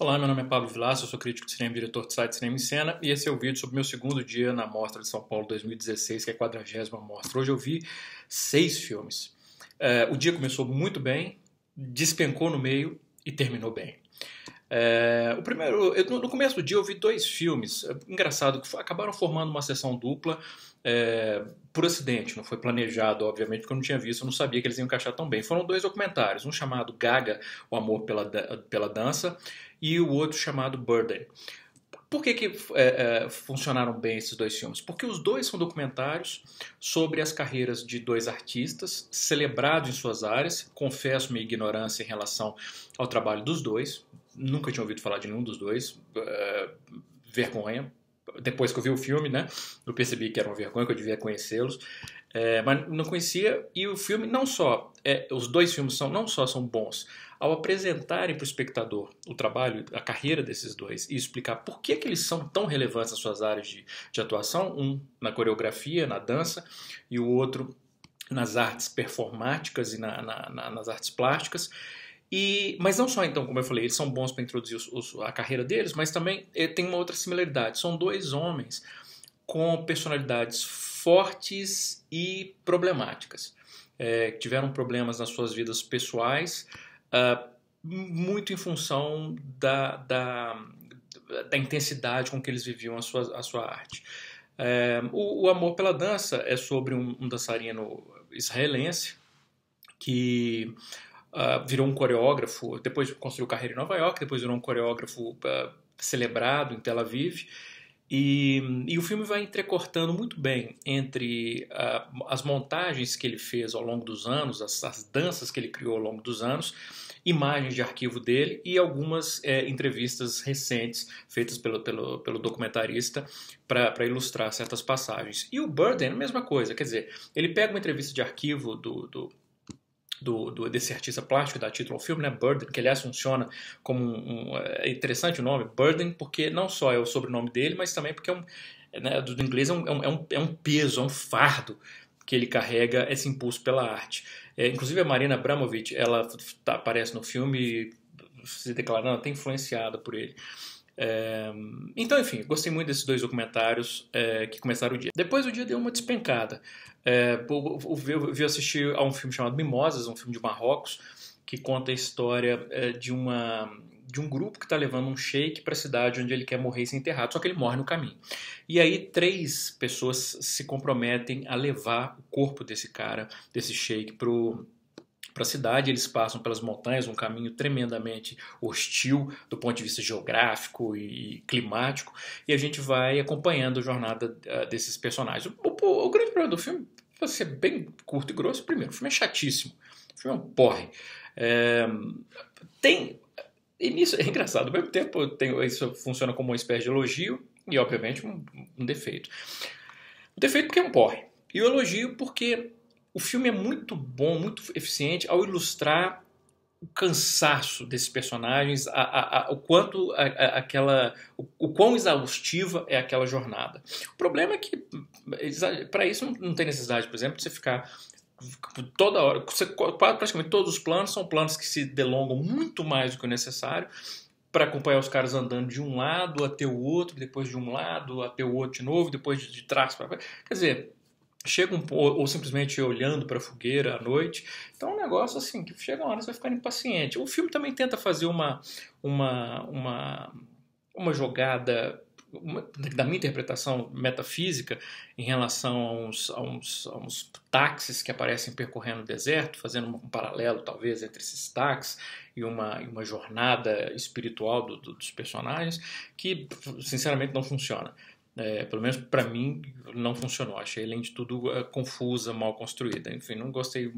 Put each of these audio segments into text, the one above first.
Olá, meu nome é Pablo Vilaça, eu sou crítico de cinema e diretor do site Cinema em Cena, e esse é o vídeo sobre o meu segundo dia na Mostra de São Paulo 2016, que é a 40ª Mostra. Hoje eu vi 6 filmes. O dia começou muito bem, despencou no meio e terminou bem. O primeiro, no começo do dia eu vi 2 filmes, engraçado, que acabaram formando uma sessão dupla por acidente, não foi planejado, obviamente, porque eu não tinha visto, eu não sabia que eles iam encaixar tão bem. Foram 2 documentários, um chamado Gaga, O Amor pela Dança, e o outro chamado Burden. Por que funcionaram bem esses 2 filmes? Porque os 2 são documentários sobre as carreiras de 2 artistas celebrados em suas áreas. Confesso minha ignorância em relação ao trabalho dos 2. Nunca tinha ouvido falar de nenhum dos 2. Vergonha. Depois que eu vi o filme, né, eu percebi que era uma vergonha, que eu devia conhecê-los. Mas não conhecia. E o filme não só... os 2 filmes não só são bons, ao apresentarem para o espectador o trabalho, a carreira desses 2 e explicar por que eles são tão relevantes nas suas áreas de atuação, um na coreografia, na dança, e o outro nas artes performáticas e nas artes plásticas. Mas não só, então, como eu falei, eles são bons para introduzir a carreira deles, mas também tem uma outra similaridade. São 2 homens com personalidades fortes e problemáticas. Tiveram problemas nas suas vidas pessoais, muito em função da intensidade com que eles viviam a sua arte. O Amor pela Dança é sobre um dançarino israelense que virou um coreógrafo, depois construiu carreira em Nova York, depois virou um coreógrafo celebrado em Tel Aviv. E o filme vai entrecortando muito bem entre as montagens que ele fez ao longo dos anos, as danças que ele criou ao longo dos anos, imagens de arquivo dele e algumas entrevistas recentes feitas pelo documentarista para ilustrar certas passagens. E o Burden é a mesma coisa, quer dizer, ele pega uma entrevista de arquivo desse artista plástico, dá título ao filme, né? Burden, que aliás funciona como é interessante o nome, Burden, porque não só é o sobrenome dele, mas também porque do inglês é um peso, é um fardo que ele carrega esse impulso pela arte. Inclusive a Marina Abramovic, ela aparece no filme se declarando até influenciada por ele. Então, enfim, gostei muito desses 2 documentários que começaram o dia. Depois o dia deu uma despencada. Eu assisti a um filme chamado Mimosas, um filme de Marrocos, que conta a história de um grupo que está levando um sheik para a cidade onde ele quer morrer e ser enterrado, só que ele morre no caminho. E aí 3 pessoas se comprometem a levar o corpo desse cara, desse sheik, para a cidade. Eles passam pelas montanhas, um caminho tremendamente hostil do ponto de vista geográfico e climático, e a gente vai acompanhando a jornada desses personagens. O grande problema do filme, para ser bem curto e grosso, primeiro, o filme é chatíssimo, o filme é um porre. Nisso é engraçado, ao mesmo tempo isso funciona como uma espécie de elogio e obviamente um defeito. O defeito porque é um porre, e o elogio porque o filme é muito bom, muito eficiente ao ilustrar o cansaço desses personagens, o quão exaustiva é aquela jornada. O problema é que, para isso, não tem necessidade, por exemplo, de você ficar toda hora. Praticamente todos os planos são planos que se delongam muito mais do que o necessário para acompanhar os caras andando de um lado até o outro, depois de um lado até o outro de novo, depois de trás para frente. Quer dizer, ou simplesmente olhando para a fogueira à noite. Então é um negócio assim, que chega uma hora você vai ficar impaciente. O filme também tenta fazer uma jogada, da minha interpretação metafísica, em relação a uns táxis que aparecem percorrendo o deserto, fazendo um paralelo talvez entre esses táxis e uma jornada espiritual dos personagens, que sinceramente não funciona. Pelo menos para mim não funcionou, achei além de tudo confusa, mal construída, enfim, não gostei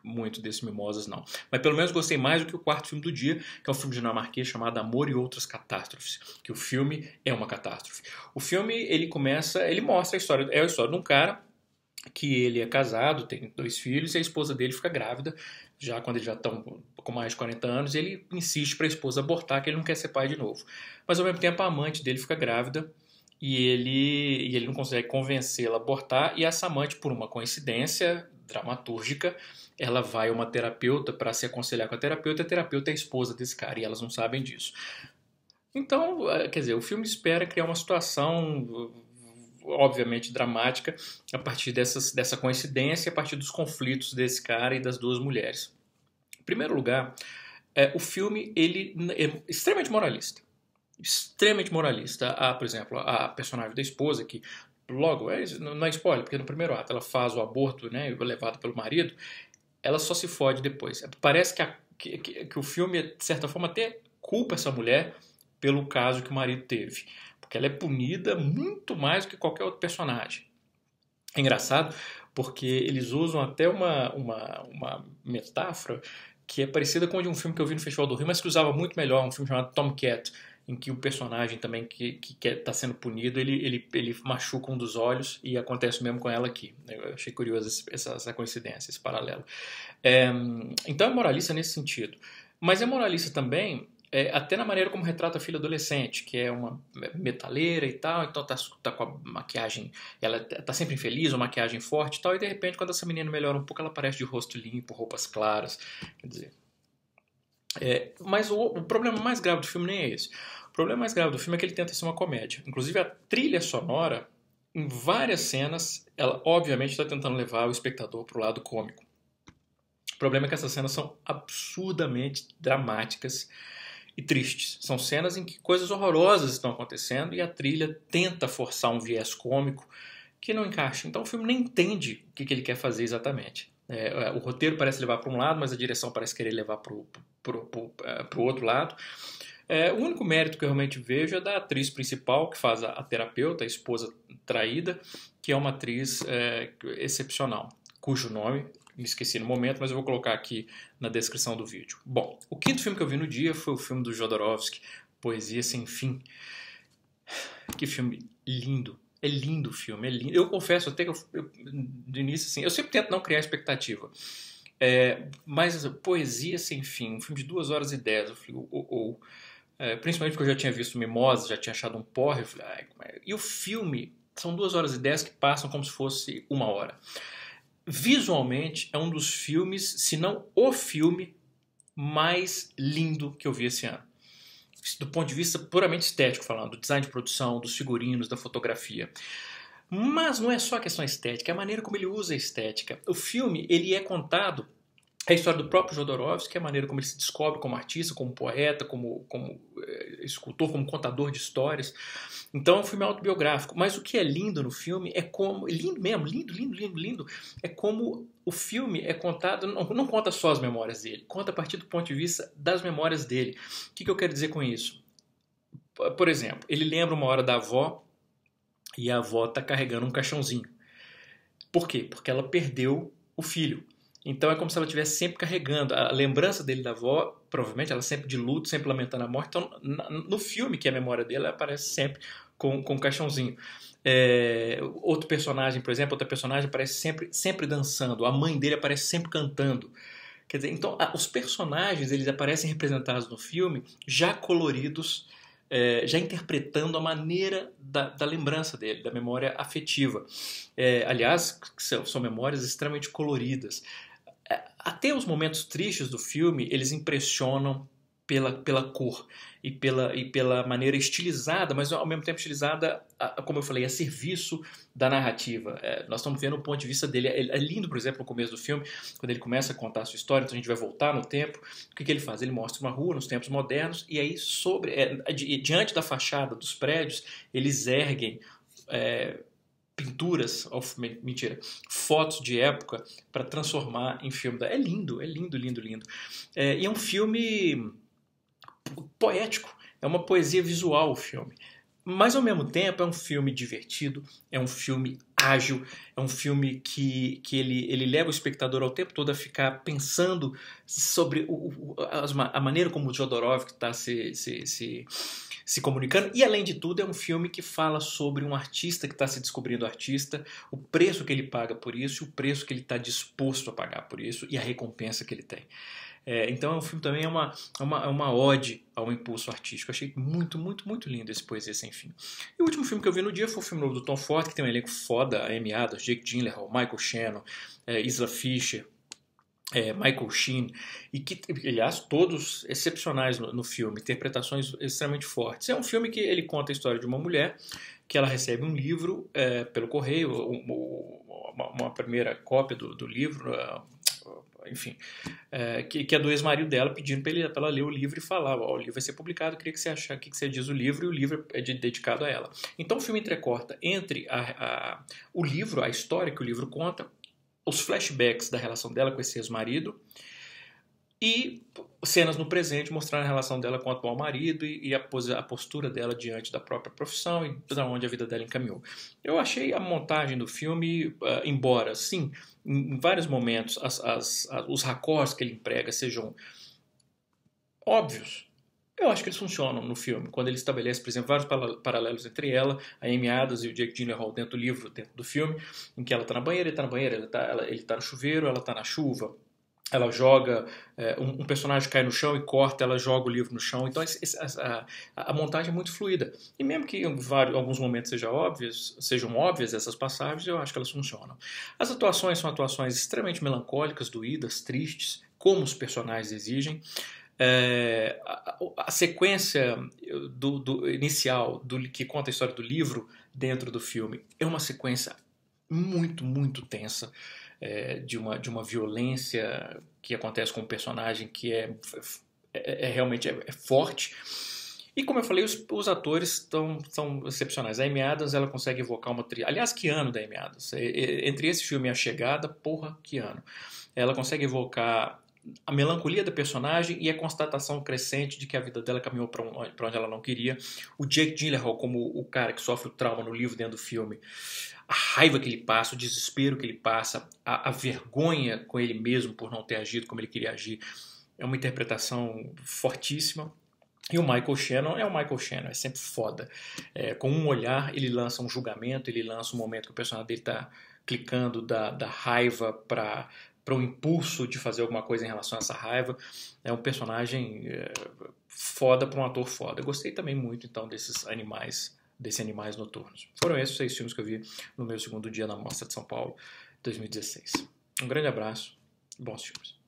muito desse Mimosas não, mas pelo menos gostei mais do que o 4º filme do dia, que é um filme dinamarquês chamado Amor e Outras Catástrofes, que o filme é uma catástrofe. O filme ele mostra a história de um cara que ele é casado, tem 2 filhos, e a esposa dele fica grávida, já quando eles já estão com mais de 40 anos, e ele insiste para a esposa abortar, que ele não quer ser pai de novo, mas ao mesmo tempo a amante dele fica grávida, e ele não consegue convencê-la a abortar, e essa amante, por uma coincidência dramatúrgica, ela vai a uma terapeuta para se aconselhar com a terapeuta é a esposa desse cara, e elas não sabem disso. Então, quer dizer, o filme espera criar uma situação, obviamente, dramática, a partir dessa coincidência, a partir dos conflitos desse cara e das duas mulheres. Em primeiro lugar, o filme ele é extremamente moralista. Extremamente moralista. Por exemplo, a personagem da esposa, que logo, não é spoiler, porque no primeiro ato ela faz o aborto, né, levado pelo marido, ela só se fode depois. Parece que o filme, de certa forma, até culpa essa mulher pelo caso que o marido teve. Porque ela é punida muito mais do que qualquer outro personagem. É engraçado porque eles usam até uma metáfora que é parecida com a de um filme que eu vi no Festival do Rio, mas que usava muito melhor, um filme chamado Tomcat, em que o personagem também que está sendo punido, ele machuca um dos olhos, e acontece o mesmo com ela aqui. Eu achei curioso essa coincidência, esse paralelo. Então é moralista nesse sentido. Mas é moralista também até na maneira como retrata a filha adolescente, que é uma metaleira e tal, então tá com a maquiagem, ela tá sempre infeliz, uma maquiagem forte e tal, e de repente quando essa menina melhora um pouco, ela aparece de rosto limpo, roupas claras, quer dizer... mas o problema mais grave do filme nem é esse. O problema mais grave do filme é que ele tenta ser uma comédia. Inclusive a trilha sonora, em várias cenas, ela obviamente está tentando levar o espectador para o lado cômico. O problema é que essas cenas são absurdamente dramáticas e tristes. São cenas em que coisas horrorosas estão acontecendo e a trilha tenta forçar um viés cômico que não encaixa. Então o filme nem entende o que ele quer fazer exatamente. O roteiro parece levar para um lado, mas a direção parece querer levar para o outro lado. O único mérito que eu realmente vejo é da atriz principal, que faz a terapeuta, a esposa traída, que é uma atriz excepcional, cujo nome me esqueci no momento, mas eu vou colocar aqui na descrição do vídeo. Bom, o quinto filme que eu vi no dia foi o filme do Jodorowsky, Poesia Sem Fim. Que filme lindo. É lindo o filme, é lindo. Eu confesso até que de início, assim, eu sempre tento não criar expectativa. Mas Poesia Sem Fim, um filme de 2 horas e 10, eu falei, principalmente porque eu já tinha visto Mimosa, já tinha achado um porre, eu falei, e o filme, são 2 horas e 10 que passam como se fosse 1 hora. Visualmente é um dos filmes, se não o filme mais lindo que eu vi esse ano. Do ponto de vista puramente estético falando, do design de produção, dos figurinos, da fotografia. Mas não é só a questão estética, é a maneira como ele usa a estética. O filme, ele é contado, é a história do próprio Jodorowsky, é a maneira como ele se descobre como artista, como poeta, como escultor, como contador de histórias. Então é um filme autobiográfico. Mas o que é lindo no filme é como... Lindo mesmo, lindo. É como o filme é contado... Não conta só as memórias dele, conta a partir do ponto de vista das memórias dele. O que eu quero dizer com isso? Por exemplo, ele lembra uma hora da avó e a avó está carregando um caixãozinho. Por quê? Porque ela perdeu o filho. Então é como se ela estivesse sempre carregando. A lembrança dele da avó, provavelmente ela sempre de luto, sempre lamentando a morte. Então no filme, que é a memória dele, ela aparece sempre com um caixãozinho. Outro personagem, por exemplo, outra personagem aparece sempre dançando. A mãe dele aparece sempre cantando. Quer dizer, então os personagens eles aparecem representados no filme já coloridos, já interpretando a maneira da lembrança dele, da memória afetiva. Aliás, são memórias extremamente coloridas. Até os momentos tristes do filme, eles impressionam pela cor e pela maneira estilizada, mas ao mesmo tempo estilizada, como eu falei, a serviço da narrativa. Nós estamos vendo o ponto de vista dele. É lindo, por exemplo, no começo do filme, quando ele começa a contar a sua história, então a gente vai voltar no tempo. O que ele faz? Ele mostra uma rua nos tempos modernos e aí diante da fachada dos prédios, eles erguem pinturas, fotos de época para transformar em filme. É lindo. E é um filme poético, é uma poesia visual o filme. Mas ao mesmo tempo é um filme divertido, é um filme ágil, é um filme que ele leva o espectador ao tempo todo a ficar pensando sobre a maneira como o Jodorowsky está se comunicando, e além de tudo é um filme que fala sobre um artista que está se descobrindo artista, o preço que ele paga por isso, o preço que ele está disposto a pagar por isso e a recompensa que ele tem. Então o filme também é uma ode ao impulso artístico. Eu achei muito, muito, muito lindo esse Poesia Sem Fim. E o último filme que eu vi no dia foi o filme novo do Tom Ford, que tem um elenco foda, a Amy Adams, Jake Gyllenhaal, Michael Shannon, Isla Fisher, Michael Sheen, e que, aliás, todos excepcionais no filme, interpretações extremamente fortes. É um filme que ele conta a história de uma mulher que ela recebe um livro pelo correio, uma primeira cópia do livro, enfim, que é do ex-marido dela, pedindo para ela ler o livro e falar, o livro vai ser publicado, eu queria que você achasse o que você diz do livro, e o livro é dedicado a ela. Então o filme entrecorta entre o livro, a história que o livro conta, os flashbacks da relação dela com esse ex-marido e cenas no presente mostrando a relação dela com o atual marido e a postura dela diante da própria profissão e para onde a vida dela encaminhou. Eu achei a montagem do filme, embora, sim, em vários momentos os raccords que ele emprega sejam óbvios, eu acho que eles funcionam no filme, quando ele estabelece, por exemplo, vários paralelos entre ela, a Amy Adams e o Jake Gyllenhaal dentro do livro, dentro do filme, em que ela está na banheira, ele está na banheira, ele está no chuveiro, ela está na chuva, ela joga, um personagem cai no chão e corta, ela joga o livro no chão, então a montagem é muito fluida. E mesmo que em alguns momentos sejam óbvias essas passagens, eu acho que elas funcionam. As atuações são atuações extremamente melancólicas, doídas, tristes, como os personagens exigem. A sequência inicial que conta a história do livro dentro do filme é uma sequência muito, muito tensa, de uma violência que acontece com um personagem que realmente é forte. E como eu falei, os atores são excepcionais. A Amy Adams, ela consegue evocar uma trilha. Aliás, que ano da Amy Adams? Entre esse filme e A Chegada, porra, que ano. Ela consegue evocar a melancolia da personagem e a constatação crescente de que a vida dela caminhou para onde ela não queria. O Jake Gyllenhaal como o cara que sofre o trauma no livro dentro do filme. A raiva que ele passa, o desespero que ele passa, a vergonha com ele mesmo por não ter agido como ele queria agir. É uma interpretação fortíssima. E o Michael Shannon é o Michael Shannon, é sempre foda. Com um olhar, ele lança um julgamento, ele lança um momento que o personagem dele está clicando da raiva para um impulso de fazer alguma coisa em relação a essa raiva. É um personagem foda para um ator foda. Eu gostei também muito, então, desses Animais Noturnos. Foram esses 6 filmes que eu vi no meu segundo dia na Mostra de São Paulo 2016. Um grande abraço e bons filmes.